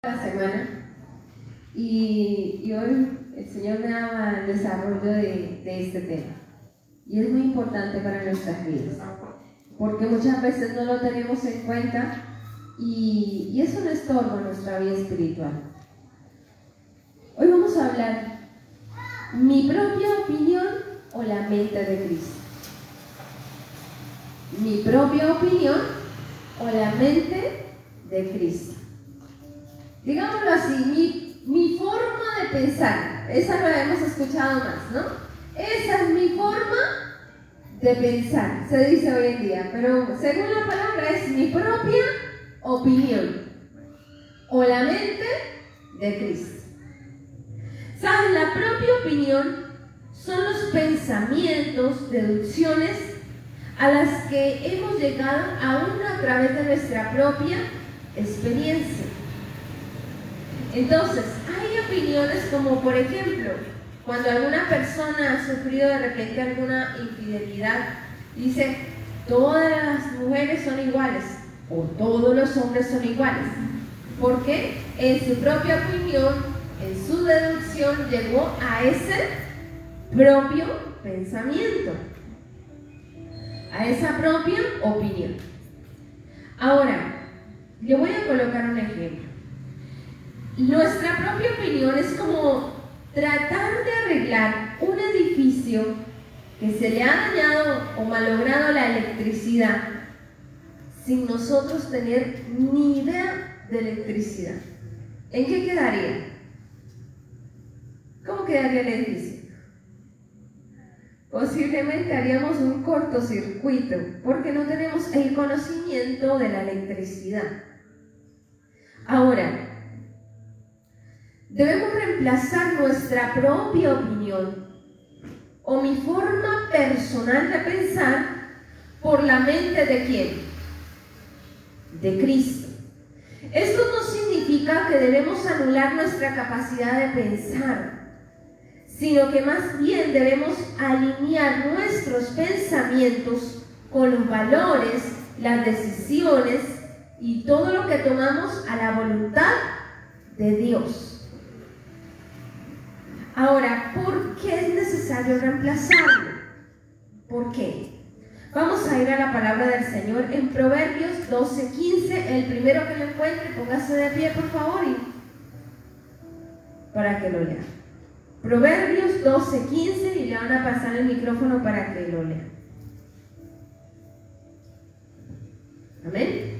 La semana y hoy el Señor me daba el desarrollo de este tema y es muy importante para nuestras vidas porque muchas veces no lo tenemos en cuenta y es un estorbo en nuestra vida espiritual. Hoy vamos a hablar mi propia opinión o la mente de Cristo. Mi propia opinión o la mente de Cristo. Digámoslo así, mi forma de pensar, esa lo hemos escuchado más, ¿no? Esa es mi forma de pensar, se dice hoy en día, pero según la palabra es mi propia opinión o la mente de Cristo. ¿Sabes? La propia opinión son los pensamientos, deducciones a las que hemos llegado aún a través de nuestra propia experiencia. Entonces, hay opiniones como, por ejemplo, cuando alguna persona ha sufrido de repente alguna infidelidad, dice, todas las mujeres son iguales o todos los hombres son iguales. ¿Por qué? En su propia opinión, en su deducción, llegó a ese propio pensamiento, a esa propia opinión. Ahora, le voy a colocar un ejemplo. Nuestra propia opinión es como tratar de arreglar un edificio que se le ha dañado o malogrado la electricidad sin nosotros tener ni idea de electricidad. ¿En qué quedaría? ¿Cómo quedaría el edificio? Posiblemente haríamos un cortocircuito porque no tenemos el conocimiento de la electricidad. Ahora, debemos reemplazar nuestra propia opinión o mi forma personal de pensar por la mente ¿de quién? De Cristo. Esto no significa que debemos anular nuestra capacidad de pensar, sino que más bien debemos alinear nuestros pensamientos con los valores, las decisiones y todo lo que tomamos a la voluntad de Dios. Ahora, ¿por qué es necesario reemplazarlo? ¿Por qué? Vamos a ir a la palabra del Señor en Proverbios 12:15. El primero que lo encuentre, póngase de pie, por favor, y para que lo lea. Proverbios 12:15 y le van a pasar el micrófono para que lo lea. Amén.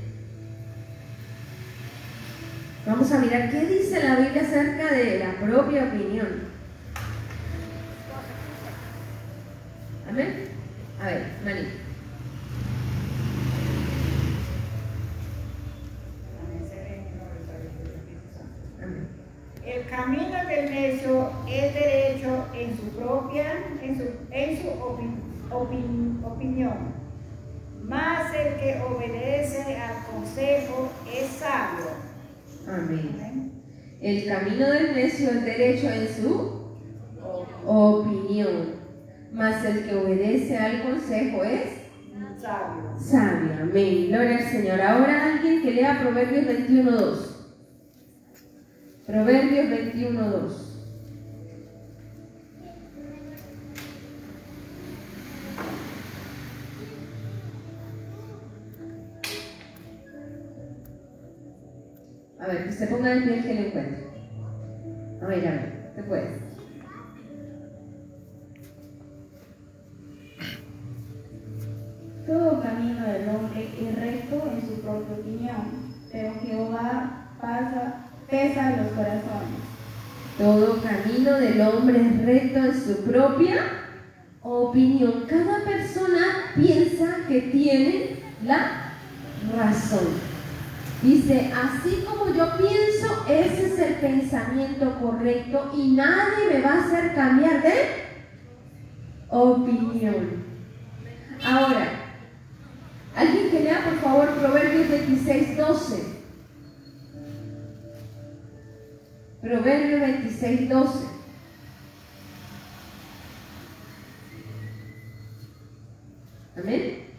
Vamos a mirar qué dice la Biblia acerca de la propia opinión. Amén. A ver, Mani. Amén. El camino del necio es derecho en su opinión, mas el que obedece al consejo es sabio. Amén. Amén. El camino del necio es derecho en su opinión, mas el que obedece al consejo es sabio. Amén. Gloria al Señor. Ahora alguien que lea Proverbios 21:2. Proverbios 21:2. A ver, que se ponga el pie que le encuentre. A ver, te puedes. Todo camino del hombre es recto en su propia opinión, pero Jehová pesa los corazones. Todo camino del hombre es recto en su propia opinión. Cada persona piensa que tiene la razón. Dice, así como yo pienso, ese es el pensamiento correcto y nadie me va a hacer cambiar de opinión. Ahora, alguien que lea por favor Proverbios 26:12. Proverbios 26:12. Amén.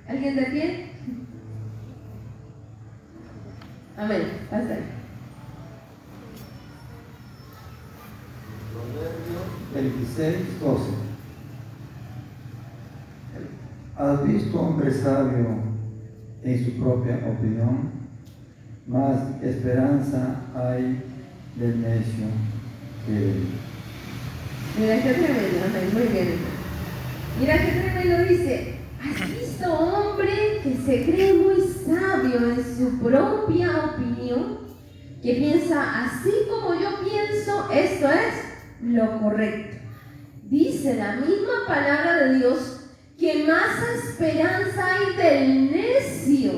¿Alguien de pie? Amén. Pasa. Proverbios 26:12. ¿Has visto hombre sabio en su propia opinión? Más esperanza hay del necio que él. Mira qué tremendo, amén, muy bien. Mira qué tremendo dice, ¿has visto hombre que se cree muy sabio en su propia opinión? Que piensa, así como yo pienso, esto es lo correcto. Dice la misma palabra de Dios que más esperanza hay del necio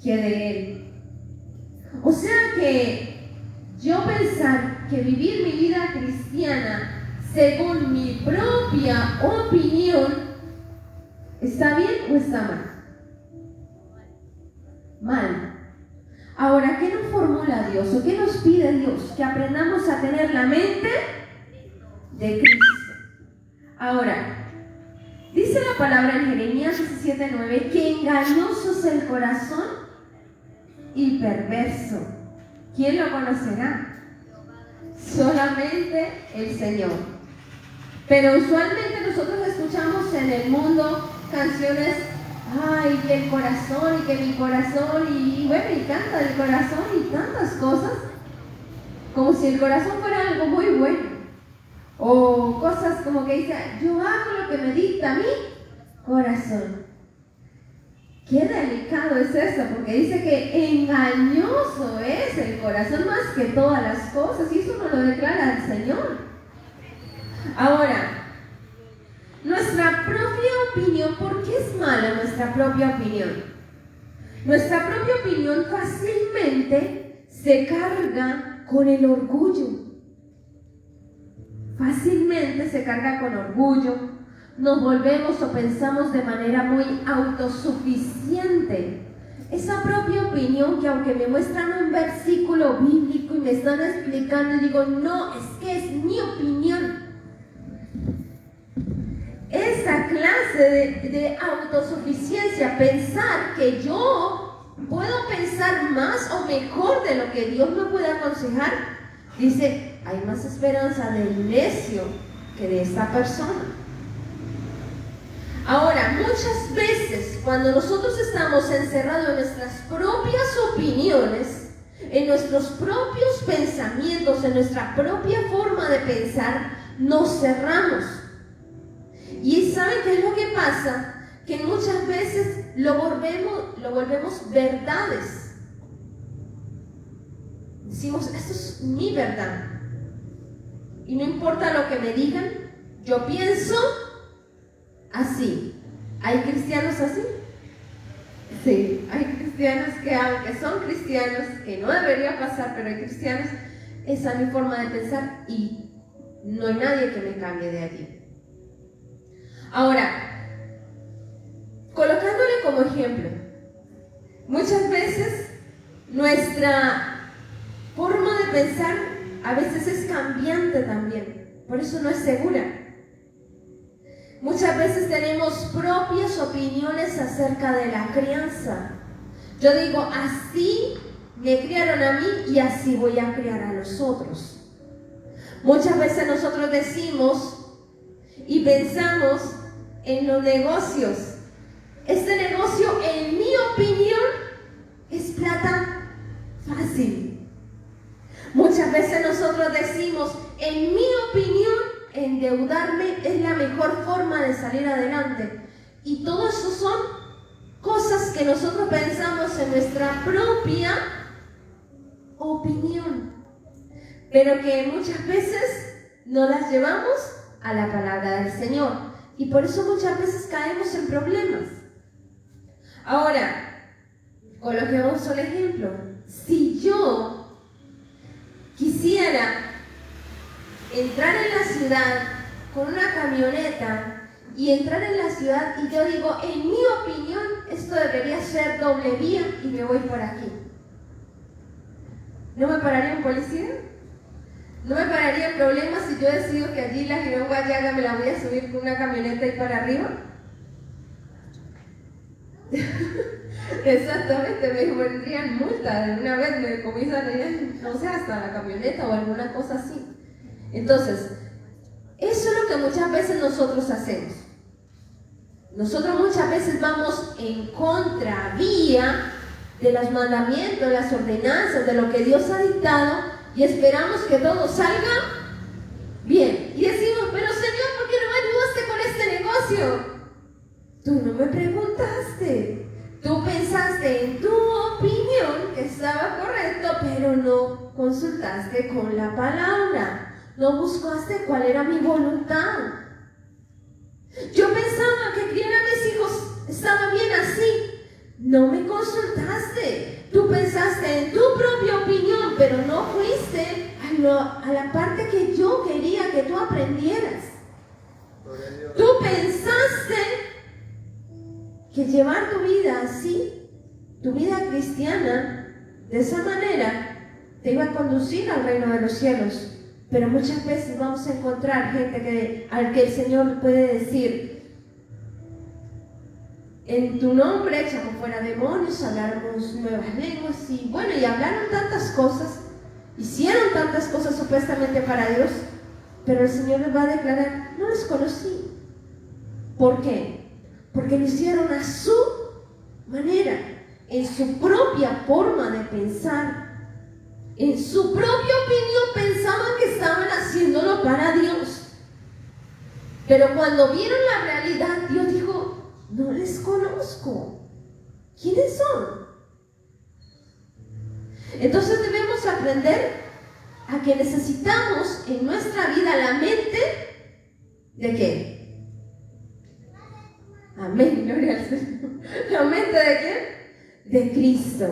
que de él. O sea que yo pensar que vivir mi vida cristiana según mi propia opinión ¿está bien o está mal? Mal. Ahora, ¿qué nos formula Dios o qué nos pide Dios? Que aprendamos a tener la mente de Cristo. Ahora, dice la palabra en Jeremías 17:9 que engañoso es el corazón y perverso. ¿Quién lo conocerá? Solamente el Señor. Pero usualmente nosotros escuchamos en el mundo canciones, ay, que el corazón y que mi corazón, y bueno, y canta el corazón y tantas cosas, como si el corazón fuera algo muy bueno. O cosas como que dice, yo hago lo que me dicta mi corazón. Qué delicado es eso, porque dice que engañoso es el corazón más que todas las cosas, y eso nos lo declara el Señor. Ahora, nuestra propia opinión, ¿por qué es mala nuestra propia opinión? Nuestra propia opinión fácilmente se carga con el orgullo. Fácilmente se carga con orgullo. Nos volvemos o pensamos de manera muy autosuficiente. Esa propia opinión que aunque me muestran un versículo bíblico y me están explicando y digo, no, es que es mi opinión. Esa clase de autosuficiencia, pensar que yo puedo pensar más o mejor de lo que Dios me puede aconsejar, dice, hay más esperanza del necio que de esta persona. Ahora, muchas veces cuando nosotros estamos encerrados en nuestras propias opiniones, en nuestros propios pensamientos, en nuestra propia forma de pensar, nos cerramos. Y ¿saben qué es lo que pasa? Que muchas veces lo volvemos verdades. Decimos, esto es mi verdad. Y no importa lo que me digan, yo pienso así. ¿Hay cristianos así? Sí, hay cristianos que aunque son cristianos, que no debería pasar, pero hay cristianos, esa es mi forma de pensar y no hay nadie que me cambie de allí. Ahora, colocándole como ejemplo, muchas veces nuestra forma de pensar a veces es cambiante también, por eso no es segura. Muchas veces tenemos propias opiniones acerca de la crianza. Yo digo, así me criaron a mí y así voy a criar a los otros. Muchas veces nosotros decimos y pensamos en los negocios. Este negocio, en mi opinión, es plata fácil. Muchas veces nosotros decimos, en mi opinión, endeudarme es la mejor forma de salir adelante. Y todo eso son cosas que nosotros pensamos en nuestra propia opinión, pero que muchas veces no las llevamos a la palabra del Señor. Y por eso muchas veces caemos en problemas. Ahora, coloquemos un ejemplo. Si yo quisiera entrar en la ciudad con una camioneta y entrar en la ciudad y yo digo, en mi opinión, esto debería ser doble vía y me voy por aquí, ¿no me pararía un policía? ¿No me pararía en problemas si yo decido que allí la Girón Guayaga me la voy a subir con una camioneta y para arriba? Exactamente, me vendrían multas. Una vez me comisarían, no sé, hasta la camioneta o alguna cosa así. Entonces, eso es lo que muchas veces nosotros hacemos. Nosotros muchas veces vamos en contravía de los mandamientos, de las ordenanzas, de lo que Dios ha dictado y esperamos que todo salga bien. Y decimos, pero Señor, ¿por qué no me ayudaste con este negocio? Tú no me preguntaste. Tú pensaste en tu opinión que estaba correcto, pero no consultaste con la palabra. No buscaste cuál era mi voluntad. Yo pensaba que criar a mis hijos estaba bien así. No me consultaste. Tú pensaste en tu propia opinión, pero no fuiste a la parte que yo quería que tú aprendieras. Tú pensaste que llevar tu vida así, tu vida cristiana, de esa manera, te iba a conducir al reino de los cielos. Pero muchas veces vamos a encontrar gente al que el Señor puede decir: en tu nombre echamos fuera demonios, hablamos nuevas lenguas, y bueno, y hablaron tantas cosas, hicieron tantas cosas supuestamente para Dios, pero el Señor les va a declarar: no los conocí. ¿Por qué? Porque lo hicieron a su manera, en su propia forma de pensar. En su propia opinión pensaban que estaban haciéndolo para Dios. Pero cuando vieron la realidad, Dios dijo: no les conozco. ¿Quiénes son? Entonces debemos aprender a que necesitamos en nuestra vida la mente ¿de qué? Amén, gloria al Señor. ¿La mente de quién? De Cristo.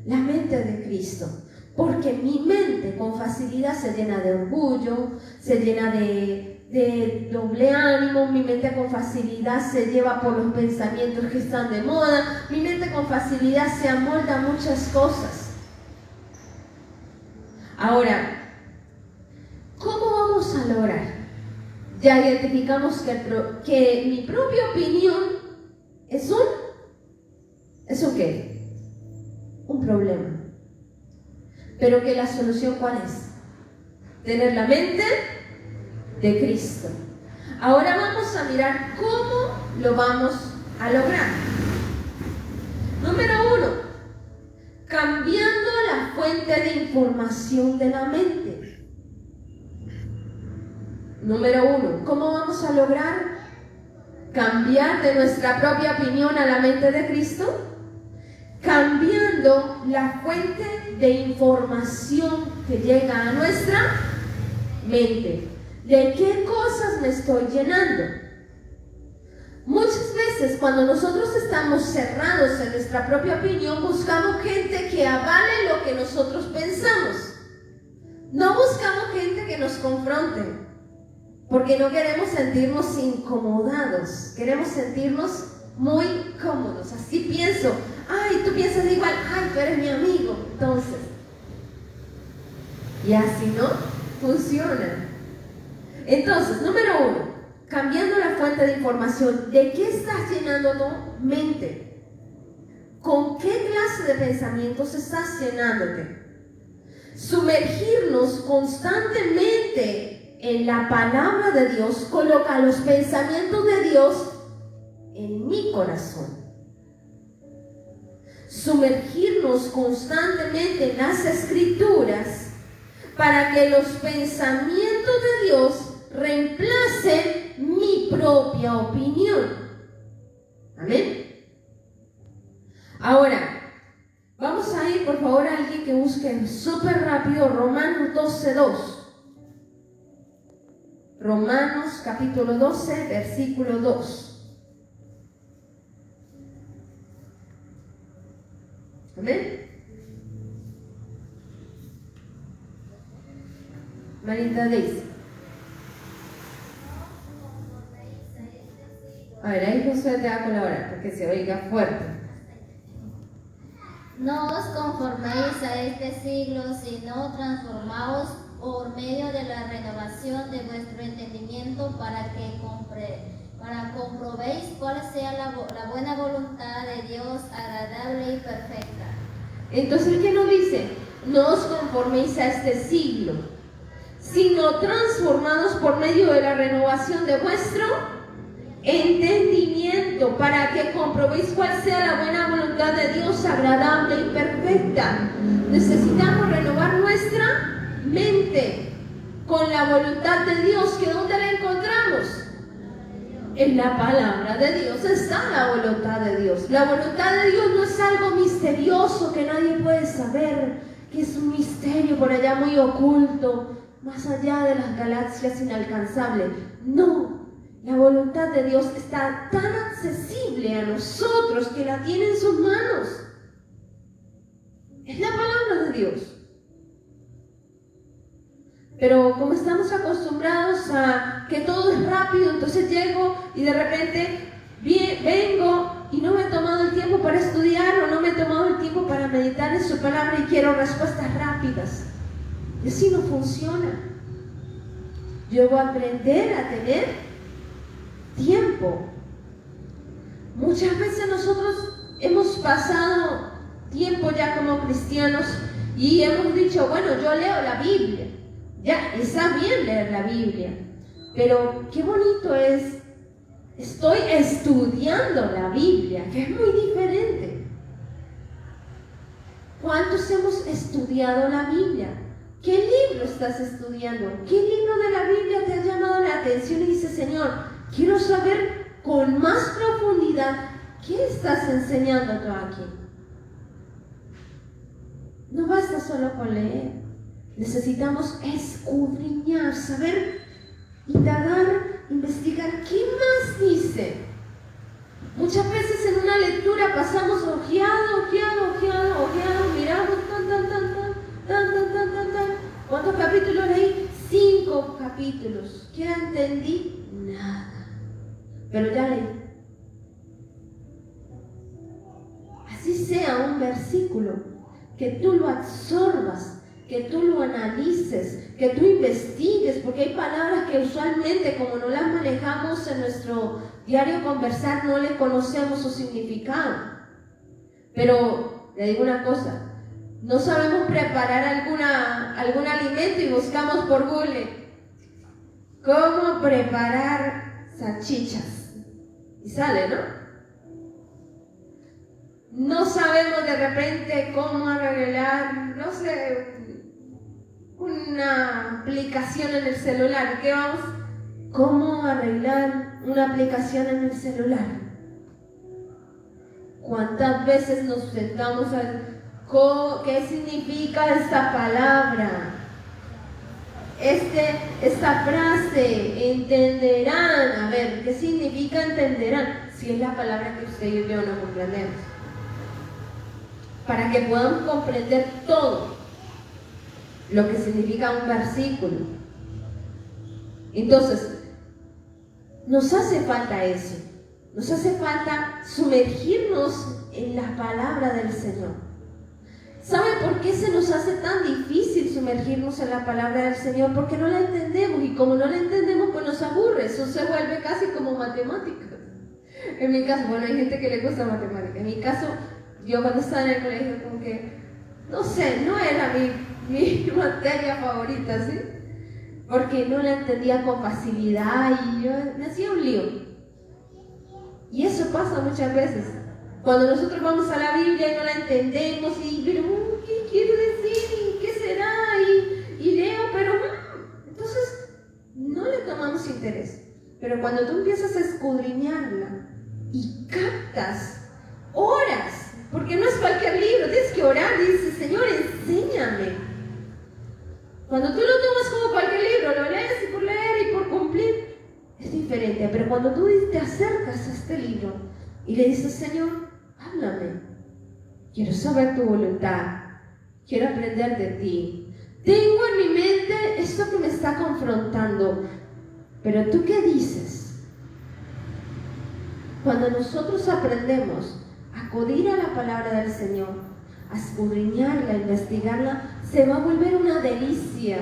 La mente de Cristo. Porque mi mente con facilidad se llena de orgullo, se llena de doble ánimo, mi mente con facilidad se lleva por los pensamientos que están de moda, mi mente con facilidad se amolda a muchas cosas. Ahora, ¿cómo vamos a lograr? Ya identificamos que mi propia opinión es un ¿qué? Un problema. Pero que la solución, ¿cuál es? Tener la mente de Cristo. Ahora vamos a mirar cómo lo vamos a lograr. Número 1, cambiando la fuente de información de la mente. Número 1, ¿cómo vamos a lograr cambiar de nuestra propia opinión a la mente de Cristo? Cambiando la fuente de información que llega a nuestra mente. ¿De qué cosas me estoy llenando? Muchas veces cuando nosotros estamos cerrados en nuestra propia opinión, buscamos gente que avale lo que nosotros pensamos. No buscamos gente que nos confronte, porque no queremos sentirnos incomodados, queremos sentirnos muy cómodos. Así pienso: ay, tú piensas igual, ay, tú eres mi amigo. Entonces, y así no funciona. Entonces, número 1, cambiando la fuente de información. ¿De qué estás llenando tu mente? ¿Con qué clase de pensamientos estás llenándote? Sumergirnos constantemente en la palabra de Dios coloca los pensamientos de Dios en mi corazón. Sumergirnos constantemente en las Escrituras para que los pensamientos de Dios reemplacen mi propia opinión. Amén. Ahora, vamos a ir, por favor, a alguien que busque súper rápido Romanos 12:2. Romanos capítulo 12, versículo 2. Amén. Marita dice. A ver, ahí Josué te va a colaborar porque se oiga fuerte. No os conforméis a este siglo, sino transformaos por medio de la renovación de vuestro entendimiento para que para comprobéis cuál sea la buena voluntad de Dios, agradable y perfecta. Entonces, ¿qué nos dice? No os conforméis a este siglo, sino transformados por medio de la renovación de vuestro entendimiento, para que comprobéis cuál sea la buena voluntad de Dios, agradable y perfecta. Necesitamos renovar nuestra mente con la voluntad de Dios, que ¿dónde la encontramos? En la palabra de Dios está la voluntad de Dios. La voluntad de Dios no es algo misterioso que nadie puede saber, que es un misterio por allá muy oculto, más allá de las galaxias inalcanzables. No, la voluntad de Dios está tan accesible a nosotros que la tiene en sus manos. Es la palabra de Dios. Pero como estamos acostumbrados a que todo es rápido, entonces llego y de repente vengo y no me he tomado el tiempo para estudiar, o no me he tomado el tiempo para meditar en su palabra y quiero respuestas rápidas. Y así no funciona. Yo voy a aprender a tener tiempo. Muchas veces nosotros hemos pasado tiempo ya como cristianos y hemos dicho, bueno, yo leo la Biblia. Ya, está bien leer la Biblia, pero qué bonito es, estoy estudiando la Biblia, que es muy diferente. ¿Cuántos hemos estudiado la Biblia? ¿Qué libro estás estudiando? ¿Qué libro de la Biblia te ha llamado la atención y dices, Señor, quiero saber con más profundidad qué estás enseñando tú aquí? No basta solo con leer. Necesitamos escudriñar, saber, indagar, investigar. ¿Qué más dice? Muchas veces en una lectura pasamos ojeado, miramos, ¿Cuántos capítulos leí? 5 capítulos. ¿Qué entendí? Nada. Pero ya leí. Así sea un versículo, que tú lo absorbas, que tú lo analices, que tú investigues, porque hay palabras que usualmente, como no las manejamos en nuestro diario conversar, no le conocemos su significado. Pero le digo una cosa, no sabemos preparar algún alimento y buscamos por Google cómo preparar salchichas y sale, ¿no? No sabemos de repente cómo arreglar, no sé, una aplicación en el celular. ¿Qué vamos? ¿Cómo arreglar una aplicación en el celular? ¿Cuántas veces nos sentamos a qué significa esta palabra? Esta frase, entenderán. A ver, ¿qué significa entenderán? Si es la palabra que usted y yo no comprendemos. Para que podamos comprender todo lo que significa un versículo. Entonces, nos hace falta eso. Nos hace falta sumergirnos en la palabra del Señor. ¿Sabe por qué se nos hace tan difícil sumergirnos en la palabra del Señor? Porque no la entendemos, y como no la entendemos, pues nos aburre. Eso se vuelve casi como matemáticas. En mi caso, bueno, hay gente que le gusta matemáticas. En mi caso, yo cuando estaba en el colegio, como que, no sé, no era mi materia favorita, ¿sí? Porque no la entendía con facilidad y yo me hacía un lío. Y eso pasa muchas veces. Cuando nosotros vamos a la Biblia y no la entendemos y pero ¿qué quiere decir? ¿Y qué será? Y leo, pero entonces no le tomamos interés. Pero cuando tú empiezas a escudriñarla y captas horas, porque no es cualquier libro, tienes que orar y dices, Señor, enséñame. Cuando tú lo tomas como cualquier libro, lo lees y por leer y por cumplir, es diferente. Pero cuando tú te acercas a este libro y le dices, Señor, háblame, quiero saber tu voluntad, quiero aprender de ti. Tengo en mi mente esto que me está confrontando, pero ¿tú qué dices? Cuando nosotros aprendemos a acudir a la palabra del Señor, a escudriñarla, a investigarla, se va a volver una delicia.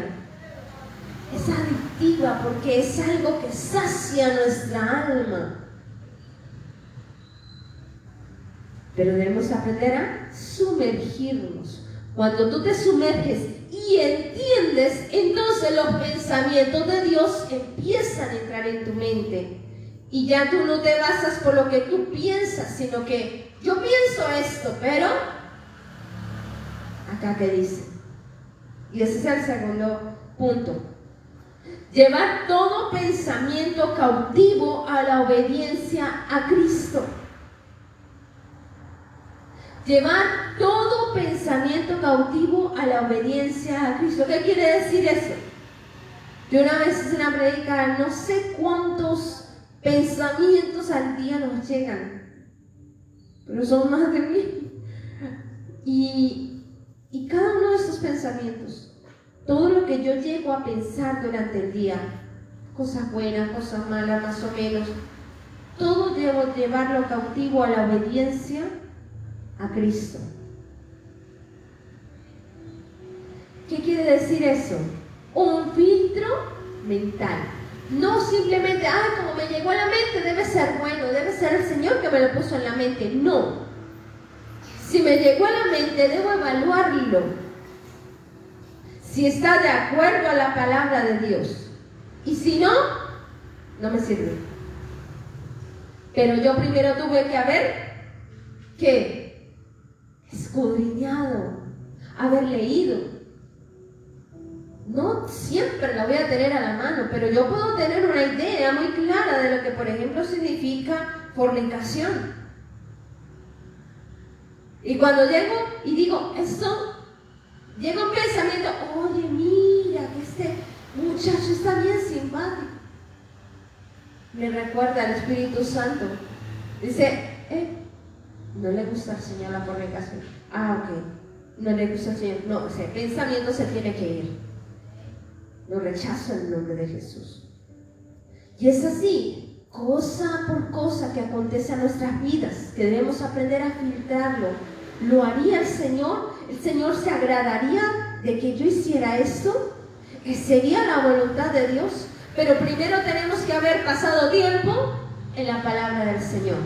Es adictiva. cautiva porque es algo que sacia nuestra alma. Pero debemos aprender a sumergirnos. Cuando tú te sumerges y entiendes, entonces los pensamientos de Dios empiezan a entrar en tu mente. Y ya tú no te basas por lo que tú piensas, sino que yo pienso esto, pero acá que dice. Y ese es el segundo punto. Llevar todo pensamiento cautivo a la obediencia a Cristo. Llevar todo pensamiento cautivo a la obediencia a Cristo. ¿Qué quiere decir eso? Yo una vez hice una predica, no sé cuántos pensamientos al día nos llegan, pero son más de 1000. Y cada uno de estos pensamientos, todo lo que yo llego a pensar durante el día, cosas buenas, cosas malas, más o menos, todo debo llevarlo cautivo a la obediencia a Cristo. ¿Qué quiere decir eso? Un filtro mental. No simplemente, como me llegó a la mente, debe ser bueno, debe ser el Señor que me lo puso en la mente. No. Si me llegó a la mente, debo evaluarlo. Si está de acuerdo a la palabra de Dios. Y si no, no me sirve. Pero yo primero tuve que haber, ¿qué? Escudriñado, haber leído. No siempre la voy a tener a la mano, pero yo puedo tener una idea muy clara de lo que, por ejemplo, significa fornicación. Y cuando llego y digo esto, llega un pensamiento, oye, mira que este muchacho está bien simpático. Me recuerda al Espíritu Santo. Dice, no le gusta al Señor la fornicación. Ok, no le gusta al Señor. No, ese pensamiento se tiene que ir. Lo rechazo en el nombre de Jesús. Y es así, cosa por cosa que acontece a nuestras vidas, que debemos aprender a filtrarlo. ¿Lo haría el Señor? ¿El Señor se agradaría de que yo hiciera esto? ¿Que sería la voluntad de Dios? Pero primero tenemos que haber pasado tiempo en la palabra del Señor.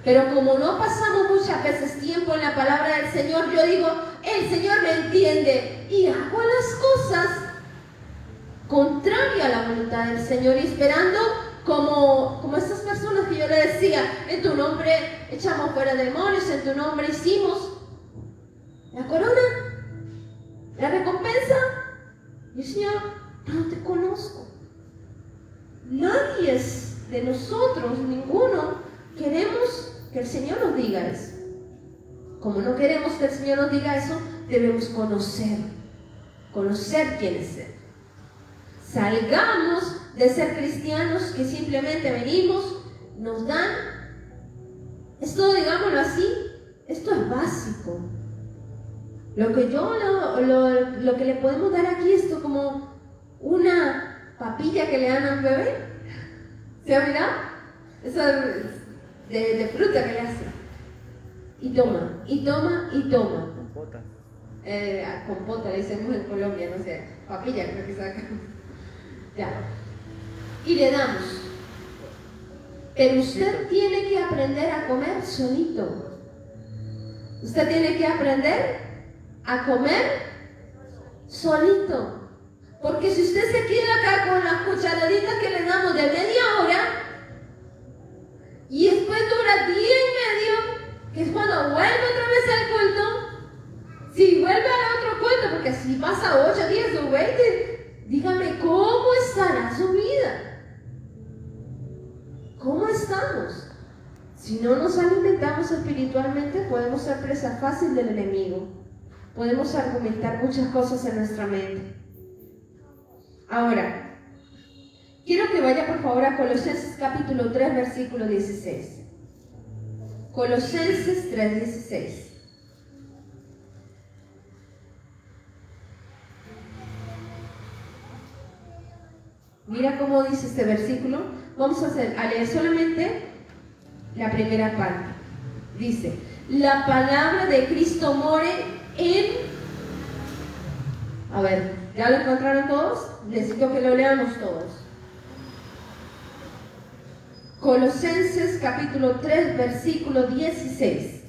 Pero como no pasamos muchas veces tiempo en la palabra del Señor, yo digo, el Señor me entiende y hago las cosas contrario a la voluntad del Señor y esperando como estas personas que yo le decía, en tu nombre echamos fuera demonios, en tu nombre hicimos la corona, la recompensa. Y el Señor, no te conozco. Nadie es de nosotros, ninguno, queremos que el Señor nos diga eso. Como no queremos que el Señor nos diga eso, debemos conocer quién es Él. Salgamos de ser cristianos que simplemente venimos, nos dan. Esto, digámoslo así, esto es básico. Lo que le podemos dar aquí es esto como una papilla que le dan a un bebé. ¿Se ha mirado? Eso de fruta que le hacen. Y toma, y toma, y toma. Compota. Compota le decimos en Colombia, no sé, papilla creo que saca. Ya. Y le damos. Pero usted tiene que aprender a comer solito. Usted tiene que aprender a comer solito. Porque si usted se queda acá con las cucharaditas que le damos de media hora y después dura 10 y medio, que es cuando vuelve otra vez al culto, si vuelve al otro culto, porque si pasa 8 días o 20, dígame, ¿cómo estará su vida? ¿Cómo estamos? Si no nos alimentamos espiritualmente, podemos ser presa fácil del enemigo. Podemos argumentar muchas cosas en nuestra mente. Ahora, quiero que vaya por favor a Colosenses capítulo 3, versículo 16. Colosenses 3, 16. Mira cómo dice este versículo. Vamos a leer solamente la primera parte. Dice, la palabra de Cristo more en... A ver, ¿Ya lo encontraron todos? Necesito que lo leamos todos. Colosenses capítulo 3, versículo 16.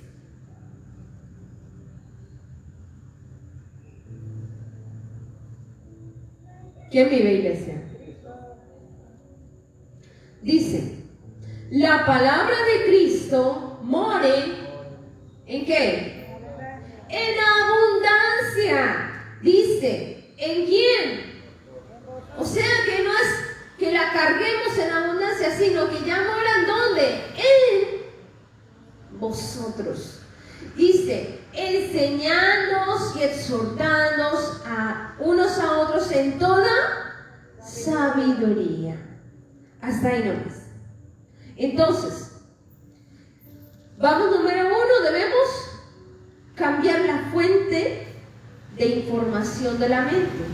¿Quién vive, iglesia? Dice, la palabra de Cristo more ¿en qué? En abundancia. Dice, ¿en quién? O sea que no es que la carguemos en abundancia, sino que ya moran ¿dónde? En vosotros. Dice, enseñándoos y exhortándoos a unos a otros en toda sabiduría. Hasta ahí nomás. Entonces, vamos, número 1, debemos cambiar la fuente de información de la mente.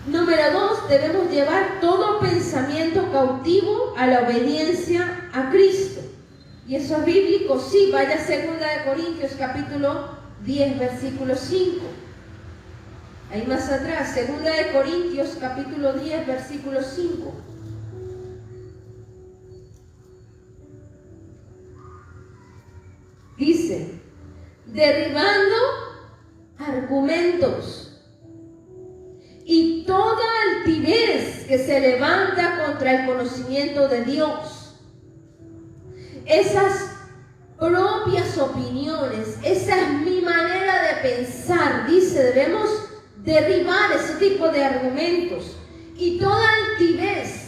Número 2, debemos llevar todo pensamiento cautivo a la obediencia a Cristo. Y eso es bíblico, sí, vaya a 2 Corintios capítulo 10, versículo 5. Ahí más atrás, 2 Corintios capítulo 10, versículo 5. Dice, derribando argumentos y toda altivez que se levanta contra el conocimiento de Dios. Esas propias opiniones, esa es mi manera de pensar, dice, debemos derribar ese tipo de argumentos y toda altivez.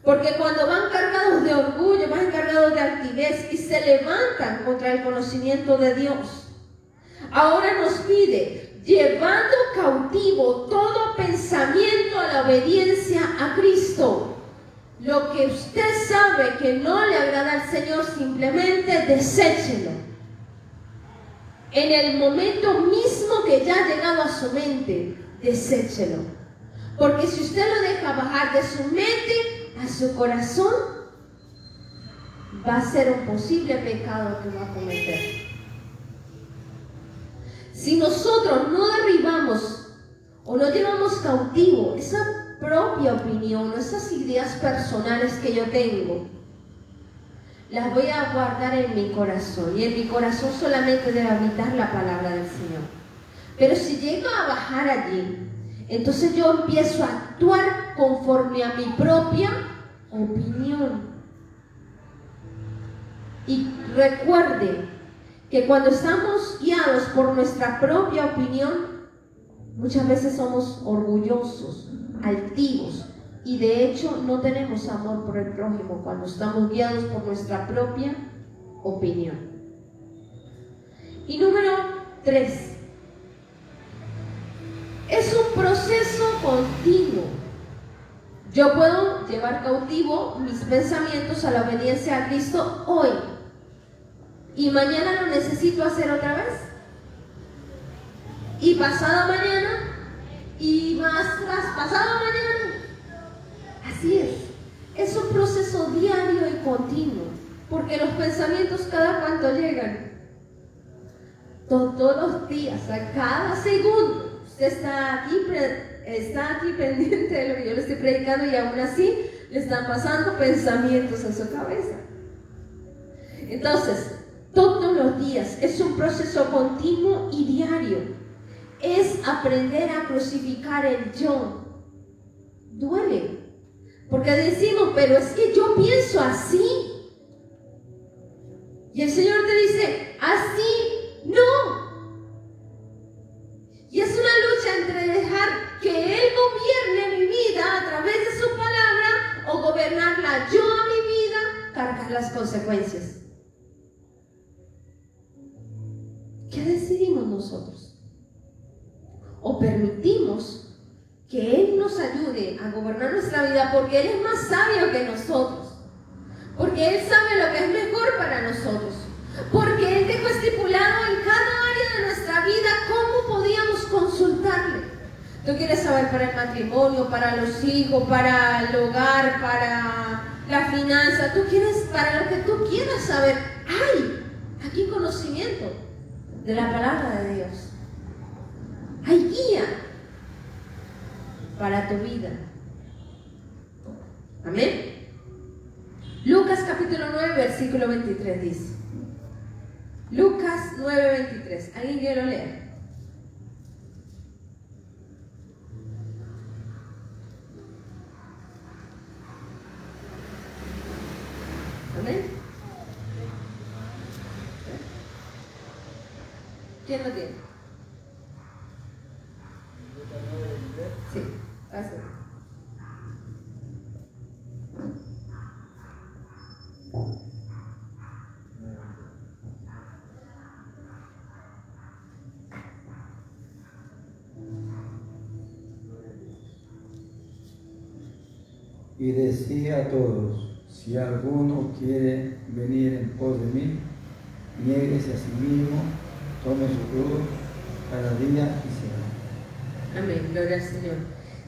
Porque cuando van cargados de orgullo, van cargados de altivez y se levantan contra el conocimiento de Dios. Ahora nos pide, llevando cautivo todo pensamiento a la obediencia a Cristo. Lo que usted sabe que no le agrada al Señor, simplemente deséchelo. En el momento mismo que ya ha llegado a su mente, deséchelo. Porque si usted lo deja bajar de su mente a su corazón, va a ser un posible pecado que va a cometer. Si nosotros no derribamos o no llevamos cautivo esa propia opinión, esas ideas personales que yo tengo, las voy a guardar en mi corazón, y en mi corazón solamente debe habitar la palabra del Señor. Pero si llego a bajar allí, entonces yo empiezo a actuar conforme a mi propia opinión. Y recuerde que cuando estamos guiados por nuestra propia opinión, muchas veces somos orgullosos, altivos, y de hecho no tenemos amor por el prójimo cuando estamos guiados por nuestra propia opinión. Y número 3, es un proceso continuo. Yo puedo llevar cautivo mis pensamientos a la obediencia a Cristo hoy, y mañana lo necesito hacer otra vez, y pasado mañana, y más pasado mañana. Así es un proceso diario y continuo, porque los pensamientos cada cuánto llegan, todos los días, a cada segundo. Usted está aquí pendiente de lo que yo le estoy predicando, y aún así le están pasando pensamientos en su cabeza. Entonces, todos los días es un proceso continuo y diario. Es aprender a crucificar el yo. Duele, porque decimos, pero es que yo pienso así. Y el Señor te dice, así no. Y es una lucha entre dejar que Él gobierne mi vida a través de su palabra, o gobernarla yo a mi vida, cargar las consecuencias. ¿Qué decidimos nosotros? ¿O permitimos que Él nos ayude a gobernar nuestra vida, porque Él es más sabio que nosotros, porque Él sabe lo que es mejor para nosotros, porque Él dejó estipulado en cada área de nuestra vida cómo podíamos consultarle? Tú quieres saber para el matrimonio, para los hijos, para el hogar, para la finanza, tú quieres, para lo que tú quieras saber. Hay aquí conocimiento de la palabra de Dios, hay guía. para tu vida. Amén. Lucas capítulo 9, versículo 23 dice. Lucas 9, 23. ¿Alguien quiere leer? Amén. ¿Quién lo tiene? Sí, pasa. Y decía a todos: si alguno quiere venir en pos de mí, niéguese a sí mismo, tome su cruz cada día y siga. Amén, gloria al Señor.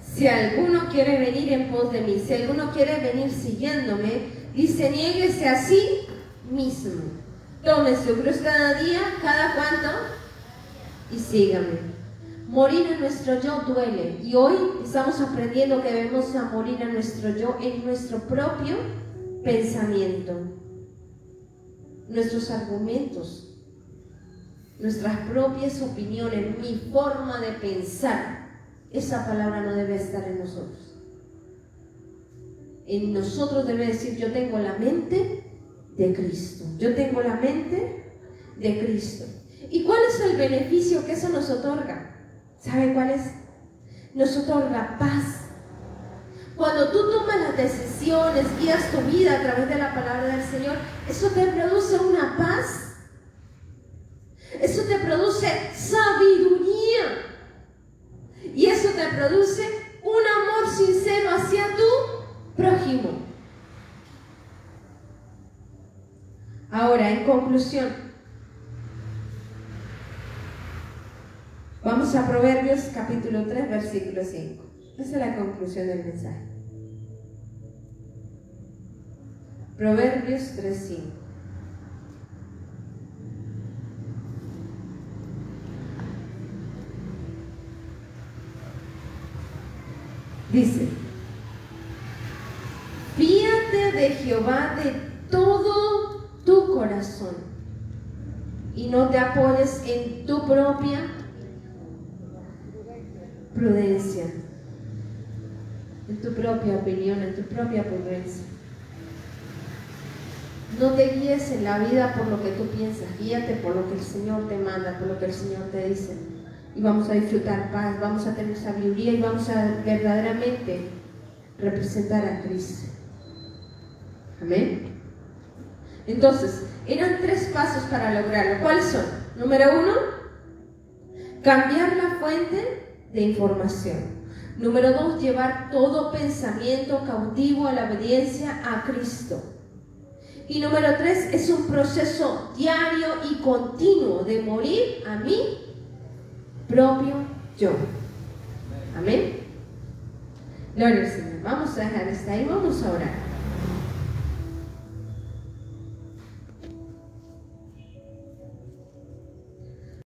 Si alguno quiere venir en pos de mí, si alguno quiere venir siguiéndome, dice, niéguese a sí mismo. Tome su cruz cada día, ¿cada cuánto? Y sígame. Morir a nuestro yo duele. Y hoy estamos aprendiendo que debemos a morir a nuestro yo en nuestro propio pensamiento. Nuestros argumentos, nuestras propias opiniones, mi forma de pensar. Esa palabra no debe estar en nosotros. En nosotros debe decir, yo tengo la mente de Cristo. Yo tengo la mente de Cristo. ¿Y cuál es el beneficio que eso nos otorga? ¿Sabe cuál es? Nos otorga paz. Cuando tú tomas las decisiones, guías tu vida a través de la palabra del Señor, eso te produce una paz. Eso te produce sabiduría. Y eso te produce un amor sincero hacia tu prójimo. Ahora, en conclusión, vamos a Proverbios capítulo 3, versículo 5. Esa es la conclusión del mensaje. Proverbios 3, 5. Dice, fíate de Jehová de todo tu corazón y no te apoyes en tu propia prudencia, en tu propia opinión, en tu propia prudencia. No te guíes en la vida por lo que tú piensas, guíate por lo que el Señor te manda, por lo que el Señor te dice. Y vamos a disfrutar paz, vamos a tener sabiduría y vamos a verdaderamente representar a Cristo. Amén. Entonces, eran 3 pasos para lograrlo. ¿Cuáles son? Número 1, cambiar la fuente de información. Número 2, llevar todo pensamiento cautivo a la obediencia a Cristo. Y número 3, es un proceso diario y continuo de morir a mí propio yo. Amén. Gloria al Señor. Vamos a dejar hasta ahí, vamos a orar.